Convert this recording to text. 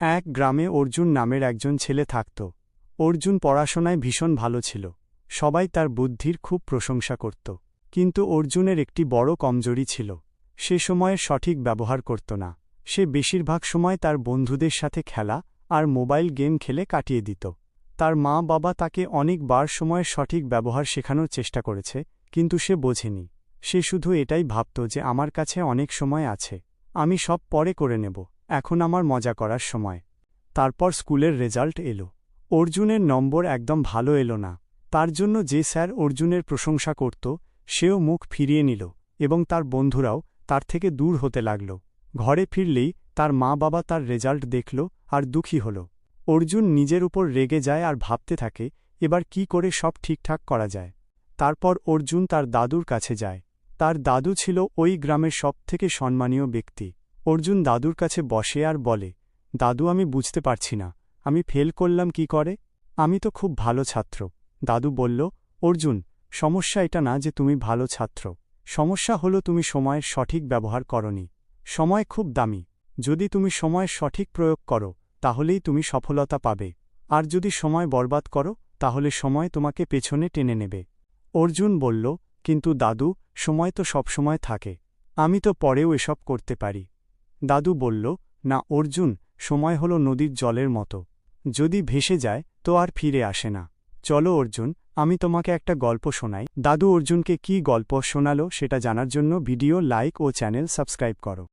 এক গ্রামে অর্জুন নামের একজন ছেলে থাকত। অর্জুন পড়াশোনায় ভীষণ ভালো ছিল। সবাই তার বুদ্ধির খুব প্রশংসা করত। কিন্তু অর্জুনের একটি বড় কমজোরি ছিল। সে সময়ের সঠিক ব্যবহার করত না। সে বেশিরভাগ সময় তার বন্ধুদের সাথে খেলা আর মোবাইল গেম খেলে কাটিয়ে দিত। তার মা বাবা তাকে অনেকবার সময়ের সঠিক ব্যবহার শেখানোর চেষ্টা করেছে, কিন্তু সে বোঝেনি। সে শুধু এটাই ভাবত যে আমার কাছে অনেক সময় আছে, আমি সব পরে করে নেব, এখন আমার মজা করার সময়। তারপর স্কুলের রেজাল্ট এলো। অর্জুনের নম্বর একদম ভালো এলো না। তার জন্য যে স্যার অর্জুনের প্রশংসা করত সেও মুখ ফিরিয়ে নিল, এবং তার বন্ধুরাও তার থেকে দূর হতে লাগল। ঘরে ফিরলেই তার মা বাবা তার রেজাল্ট দেখল আর দুঃখী হল। অর্জুন নিজের উপর রেগে যায় আর ভাবতে থাকে, এবার কি করে সব ঠিকঠাক করা যায়। তারপর অর্জুন তার দাদুর কাছে যায়। তার দাদু ছিল ওই গ্রামের সবথেকে সম্মানীয় ব্যক্তি। অর্জুন দাদুর কাছে বসে আর বলে, দাদু, আমি বুঝতে পারছি না, আমি ফেল করলাম কি করে? আমি তো খুব ভালো ছাত্র। দাদু বলল, অর্জুন, সমস্যা এটা না যে তুমি ভালো ছাত্র, সমস্যা হলো তুমি সময়ের সঠিক ব্যবহার করনি। সময় খুব দামি। যদি তুমি সময়ের সঠিক প্রয়োগ করো তাহলেই তুমি সফলতা পাবে, আর যদি সময় বরবাদ করো তাহলে সময় তোমাকে পেছনে টেনে নেবে। অর্জুন বলল, কিন্তু দাদু, সময় তো সবসময় থাকে, আমি তো পরেও এসব করতে পারি। দাদু বলল, না অর্জুন, সময় হলো নদীর জলের মতো, যদি ভেসে যায় তো আর ফিরে আসে না। চলো অর্জুন, আমি তোমাকে একটা গল্প শোনাই। দাদু অর্জুনকে কী গল্প শোনালো সেটা জানার জন্য ভিডিও লাইক ও চ্যানেল সাবস্ক্রাইব করো।